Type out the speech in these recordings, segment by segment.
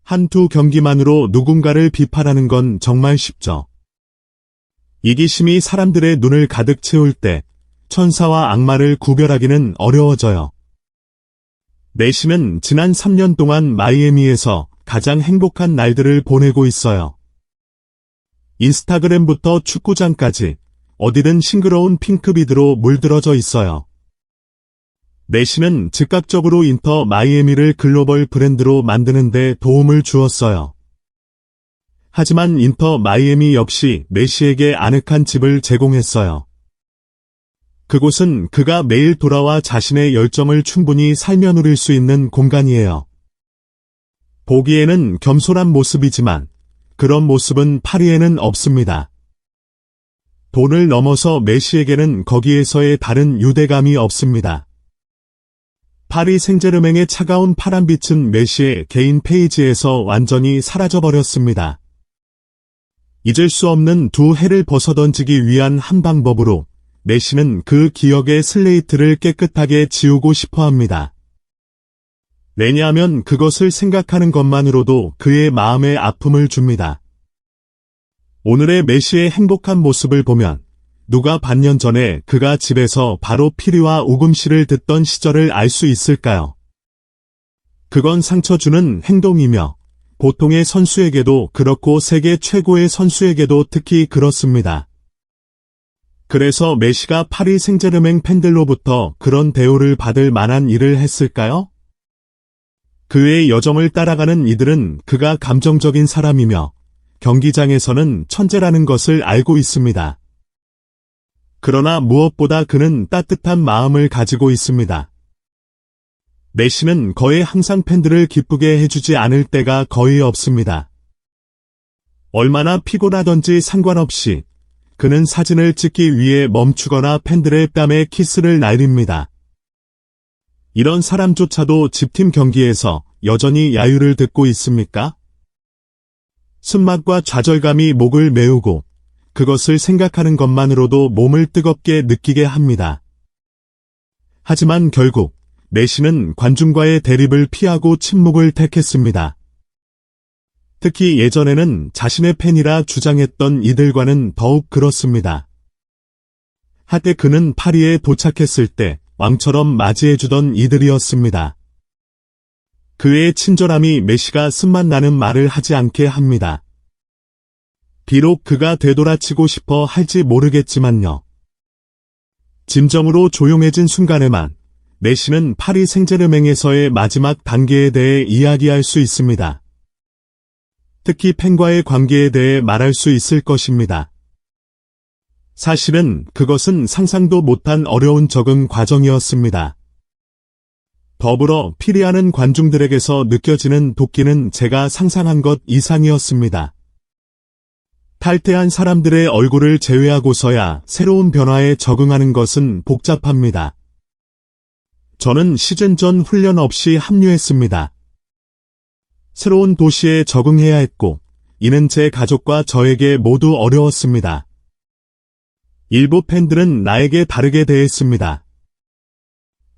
한두 경기만으로 누군가를 비판하는 건 정말 쉽죠. 이기심이 사람들의 눈을 가득 채울 때 천사와 악마를 구별하기는 어려워져요. 메시는 지난 3년 동안 마이애미에서 가장 행복한 날들을 보내고 있어요. 인스타그램부터 축구장까지 어디든 싱그러운 핑크빛으로 물들어져 있어요. 메시는 즉각적으로 인터 마이애미를 글로벌 브랜드로 만드는 데 도움을 주었어요. 하지만 인터 마이애미 역시 메시에게 아늑한 집을 제공했어요. 그곳은 그가 매일 돌아와 자신의 열정을 충분히 살며 누릴 수 있는 공간이에요. 보기에는 겸손한 모습이지만 그런 모습은 파리에는 없습니다. 돈을 넘어서 메시에게는 거기에서의 다른 유대감이 없습니다. 파리 생제르맹의 차가운 파란빛은 메시의 개인 페이지에서 완전히 사라져버렸습니다. 잊을 수 없는 두 해를 벗어던지기 위한 한 방법으로 메시는 그 기억의 슬레이트를 깨끗하게 지우고 싶어 합니다. 왜냐하면 그것을 생각하는 것만으로도 그의 마음에 아픔을 줍니다. 오늘의 메시의 행복한 모습을 보면 누가 반년 전에 그가 집에서 바로 피리와 우금씨를 듣던 시절을 알 수 있을까요? 그건 상처 주는 행동이며 보통의 선수에게도 그렇고 세계 최고의 선수에게도 특히 그렇습니다. 그래서 메시가 파리 생제르맹 팬들로부터 그런 대우를 받을 만한 일을 했을까요? 그의 여정을 따라가는 이들은 그가 감정적인 사람이며 경기장에서는 천재라는 것을 알고 있습니다. 그러나 무엇보다 그는 따뜻한 마음을 가지고 있습니다. 메시는 거의 항상 팬들을 기쁘게 해주지 않을 때가 거의 없습니다. 얼마나 피곤하던지 상관없이 그는 사진을 찍기 위해 멈추거나 팬들의 뺨에 키스를 날립니다. 이런 사람조차도 집팀 경기에서 여전히 야유를 듣고 있습니까? 쓴맛과 좌절감이 목을 메우고 그것을 생각하는 것만으로도 몸을 뜨겁게 느끼게 합니다. 하지만 결국 메시는 관중과의 대립을 피하고 침묵을 택했습니다. 특히 예전에는 자신의 팬이라 주장했던 이들과는 더욱 그렇습니다. 한때 그는 파리에 도착했을 때 왕처럼 맞이해주던 이들이었습니다. 그의 친절함이 메시가 쓴맛 나는 말을 하지 않게 합니다. 비록 그가 되돌아치고 싶어 할지 모르겠지만요. 짐정으로 조용해진 순간에만 메시는 파리 생제르맹에서의 마지막 단계에 대해 이야기할 수 있습니다. 특히 팬과의 관계에 대해 말할 수 있을 것입니다. 사실은 그것은 상상도 못한 어려운 적응 과정이었습니다. 더불어 피리하는 관중들에게서 느껴지는 도끼는 제가 상상한 것 이상이었습니다. 탈퇴한 사람들의 얼굴을 제외하고서야 새로운 변화에 적응하는 것은 복잡합니다. 저는 시즌 전 훈련 없이 합류했습니다. 새로운 도시에 적응해야 했고, 이는 제 가족과 저에게 모두 어려웠습니다. 일부 팬들은 나에게 다르게 대했습니다.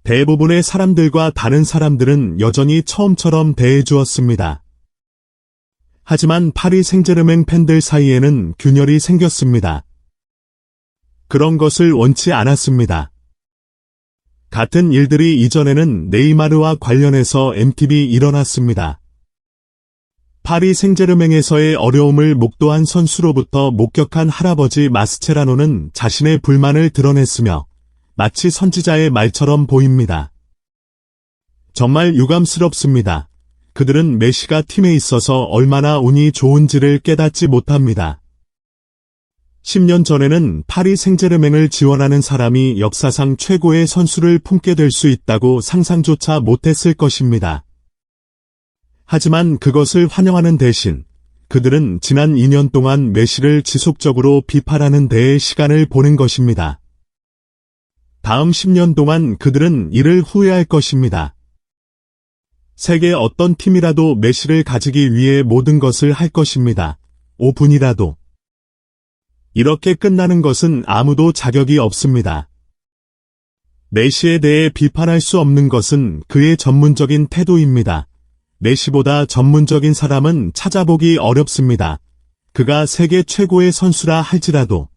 대부분의 사람들과 다른 사람들은 여전히 처음처럼 대해주었습니다. 하지만 파리 생제르맹 팬들 사이에는 균열이 생겼습니다. 그런 것을 원치 않았습니다. 같은 일들이 이전에는 네이마르와 관련해서 MTV 일어났습니다. 파리 생제르맹에서의 어려움을 목도한 선수로부터 목격한 할아버지 마스체라노는 자신의 불만을 드러냈으며 마치 선지자의 말처럼 보입니다. 정말 유감스럽습니다. 그들은 메시가 팀에 있어서 얼마나 운이 좋은지를 깨닫지 못합니다. 10년 전에는 파리 생제르맹을 지원하는 사람이 역사상 최고의 선수를 품게 될 수 있다고 상상조차 못했을 것입니다. 하지만 그것을 환영하는 대신 그들은 지난 2년 동안 메시를 지속적으로 비판하는 데에 시간을 보낸 것입니다. 다음 10년 동안 그들은 이를 후회할 것입니다. 세계 어떤 팀이라도 메시를 가지기 위해 모든 것을 할 것입니다. 5분이라도. 이렇게 끝나는 것은 아무도 자격이 없습니다. 메시에 대해 비판할 수 없는 것은 그의 전문적인 태도입니다. 메시보다 전문적인 사람은 찾아보기 어렵습니다. 그가 세계 최고의 선수라 할지라도.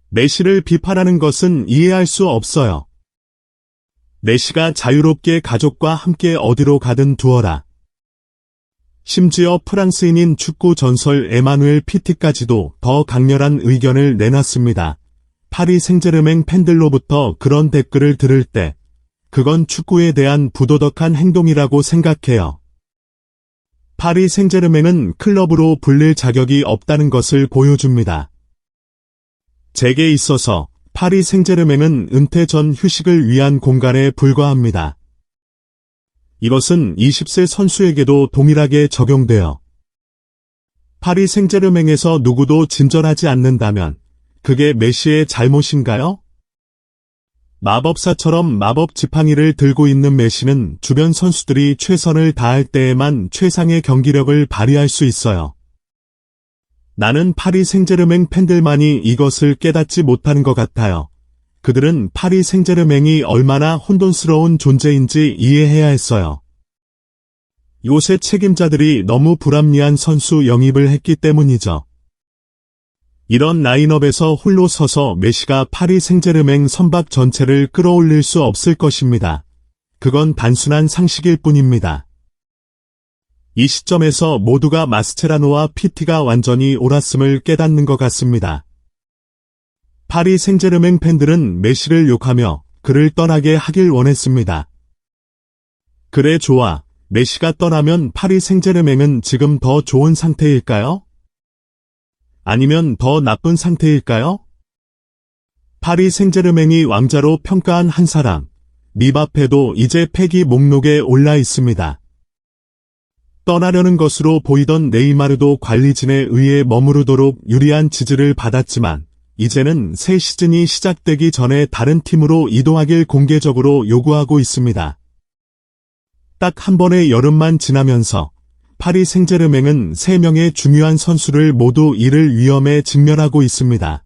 메시를 비판하는 것은 이해할 수 없어요. 메시가 자유롭게 가족과 함께 어디로 가든 두어라. 심지어 프랑스인인 축구 전설 에마누엘 피티까지도 더 강렬한 의견을 내놨습니다. 파리 생제르맹 팬들로부터 그런 댓글을 들을 때 그건 축구에 대한 부도덕한 행동이라고 생각해요. 파리 생제르맹은 클럽으로 불릴 자격이 없다는 것을 보여줍니다. 제게 있어서 파리 생제르맹은 은퇴 전 휴식을 위한 공간에 불과합니다. 이것은 20세 선수에게도 동일하게 적용돼요. 파리 생제르맹에서 누구도 진전하지 않는다면 그게 메시의 잘못인가요? 마법사처럼 마법 지팡이를 들고 있는 메시는 주변 선수들이 최선을 다할 때에만 최상의 경기력을 발휘할 수 있어요. 나는 파리 생제르맹 팬들만이 이것을 깨닫지 못하는 것 같아요. 그들은 파리 생제르맹이 얼마나 혼돈스러운 존재인지 이해해야 했어요. 요새 책임자들이 너무 불합리한 선수 영입을 했기 때문이죠. 이런 라인업에서 홀로 서서 메시가 파리 생제르맹 선박 전체를 끌어올릴 수 없을 것입니다. 그건 단순한 상식일 뿐입니다. 이 시점에서 모두가 마스체라노와 피티가 완전히 옳았음을 깨닫는 것 같습니다. 파리 생제르맹 팬들은 메시를 욕하며 그를 떠나게 하길 원했습니다. 그래 좋아. 메시가 떠나면 파리 생제르맹은 지금 더 좋은 상태일까요? 아니면 더 나쁜 상태일까요? 파리 생제르맹이 왕자로 평가한 한 사람, 미바페도 이제 폐기 목록에 올라 있습니다. 떠나려는 것으로 보이던 네이마르도 관리진에 의해 머무르도록 유리한 지지를 받았지만 이제는 새 시즌이 시작되기 전에 다른 팀으로 이동하길 공개적으로 요구하고 있습니다. 딱 한 번의 여름만 지나면서 파리 생제르맹은 3명의 중요한 선수를 모두 잃을 위험에 직면하고 있습니다.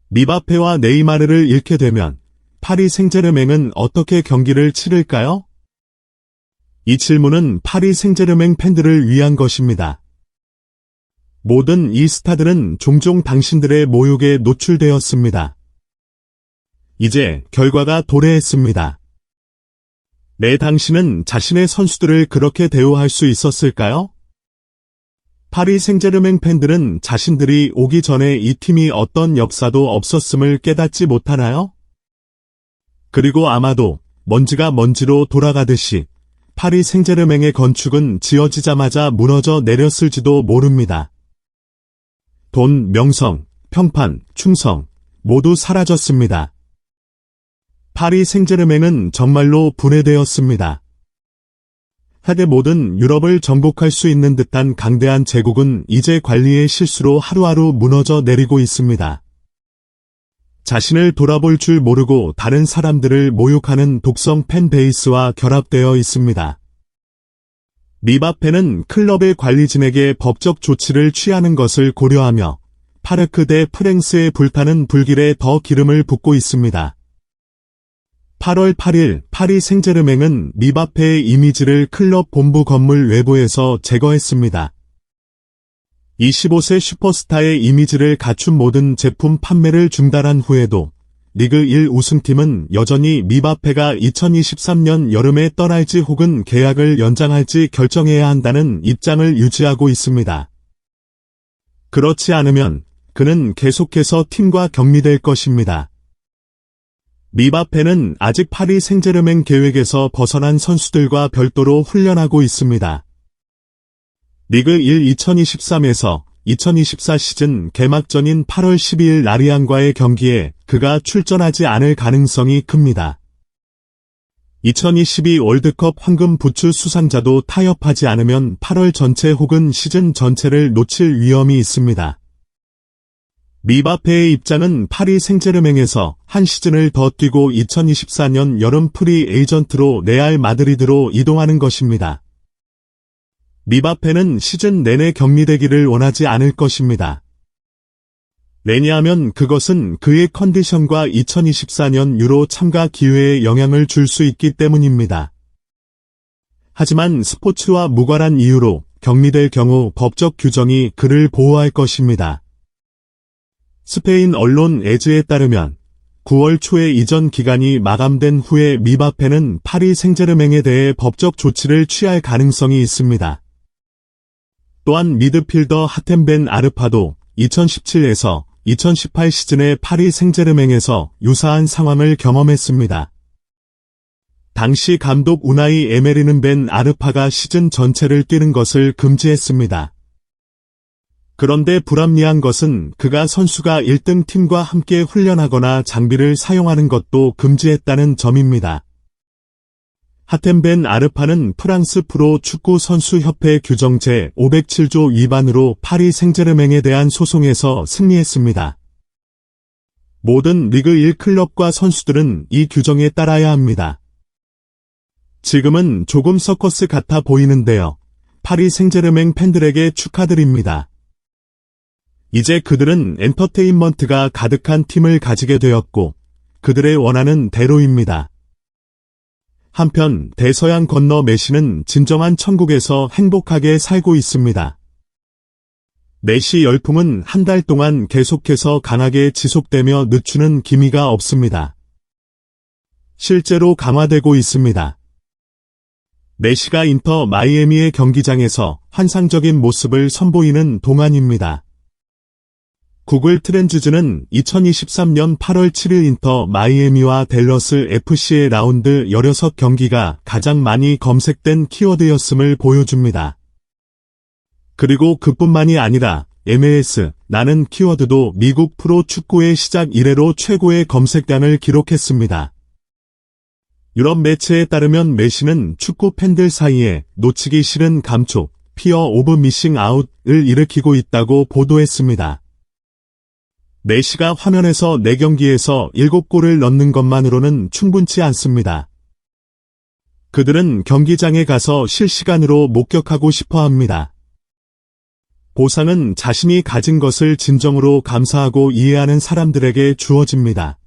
미바페와 네이마르를 잃게 되면 파리 생제르맹은 어떻게 경기를 치를까요? 이 질문은 파리 생제르맹 팬들을 위한 것입니다. 모든 이 스타들은 종종 당신들의 모욕에 노출되었습니다. 이제 결과가 도래했습니다. 내 당신은 자신의 선수들을 그렇게 대우할 수 있었을까요? 파리 생제르맹 팬들은 자신들이 오기 전에 이 팀이 어떤 역사도 없었음을 깨닫지 못하나요? 그리고 아마도 먼지가 먼지로 돌아가듯이 파리 생제르맹의 건축은 지어지자마자 무너져 내렸을지도 모릅니다. 돈, 명성, 평판, 충성 모두 사라졌습니다. 파리 생제르맹은 정말로 분해되었습니다. 하대 모든 유럽을 정복할 수 있는 듯한 강대한 제국은 이제 관리의 실수로 하루하루 무너져 내리고 있습니다. 자신을 돌아볼 줄 모르고 다른 사람들을 모욕하는 독성 팬 베이스와 결합되어 있습니다. 미바페는 클럽의 관리진에게 법적 조치를 취하는 것을 고려하며 파르크 대 프랭스의 불타는 불길에 더 기름을 붓고 있습니다. 8월 8일 파리 생제르맹은 미바페의 이미지를 클럽 본부 건물 외부에서 제거했습니다. 25세 슈퍼스타의 이미지를 갖춘 모든 제품 판매를 중단한 후에도 리그 1 우승팀은 여전히 미바페가 2023년 여름에 떠날지 혹은 계약을 연장할지 결정해야 한다는 입장을 유지하고 있습니다. 그렇지 않으면 그는 계속해서 팀과 격리될 것입니다. 미바페는 아직 파리 생제르맹 계획에서 벗어난 선수들과 별도로 훈련하고 있습니다. 리그 1 2023에서 2024 시즌 개막전인 8월 12일 라리앙과의 경기에 그가 출전하지 않을 가능성이 큽니다. 2022 월드컵 황금 부츠 수상자도 타협하지 않으면 8월 전체 혹은 시즌 전체를 놓칠 위험이 있습니다. 미바페의 입장은 파리 생제르맹에서 한 시즌을 더 뛰고 2024년 여름 프리 에이전트로 레알 마드리드로 이동하는 것입니다. 미바페는 시즌 내내 격리되기를 원하지 않을 것입니다. 왜냐하면 그것은 그의 컨디션과 2024년 유로 참가 기회에 영향을 줄 수 있기 때문입니다. 하지만 스포츠와 무관한 이유로 격리될 경우 법적 규정이 그를 보호할 것입니다. 스페인 언론 에즈에 따르면 9월 초에 이전 기간이 마감된 후에 미바페는 파리 생제르맹에 대해 법적 조치를 취할 가능성이 있습니다. 또한 미드필더 하템 벤 아르파도 2017에서 2018 시즌에 파리 생제르맹에서 유사한 상황을 경험했습니다. 당시 감독 우나이 에메리는 벤 아르파가 시즌 전체를 뛰는 것을 금지했습니다. 그런데 불합리한 것은 그가 선수가 1등 팀과 함께 훈련하거나 장비를 사용하는 것도 금지했다는 점입니다. 하템 벤 아르파는 프랑스 프로 축구 선수 협회 규정 제507조 위반으로 파리 생제르맹에 대한 소송에서 승리했습니다. 모든 리그 1 클럽과 선수들은 이 규정에 따라야 합니다. 지금은 조금 서커스 같아 보이는데요. 파리 생제르맹 팬들에게 축하드립니다. 이제 그들은 엔터테인먼트가 가득한 팀을 가지게 되었고 그들의 원하는 대로입니다. 한편 대서양 건너 메시는 진정한 천국에서 행복하게 살고 있습니다. 메시 열풍은 한 달 동안 계속해서 강하게 지속되며 늦추는 기미가 없습니다. 실제로 강화되고 있습니다. 메시가 인터 마이애미의 경기장에서 환상적인 모습을 선보이는 동안입니다. 구글 트렌즈는 2023년 8월 7일 인터 마이애미와 댈러스 FC의 라운드 16경기가 가장 많이 검색된 키워드였음을 보여줍니다. 그리고 그뿐만이 아니라 MLS라는 키워드도 미국 프로 축구의 시작 이래로 최고의 검색량을 기록했습니다. 유럽 매체에 따르면 메시는 축구 팬들 사이에 놓치기 싫은 감촉, 피어 오브 미싱 아웃을 일으키고 있다고 보도했습니다. 메시가 화면에서 4경기에서 7골을 넣는 것만으로는 충분치 않습니다. 그들은 경기장에 가서 실시간으로 목격하고 싶어 합니다. 보상은 자신이 가진 것을 진정으로 감사하고 이해하는 사람들에게 주어집니다.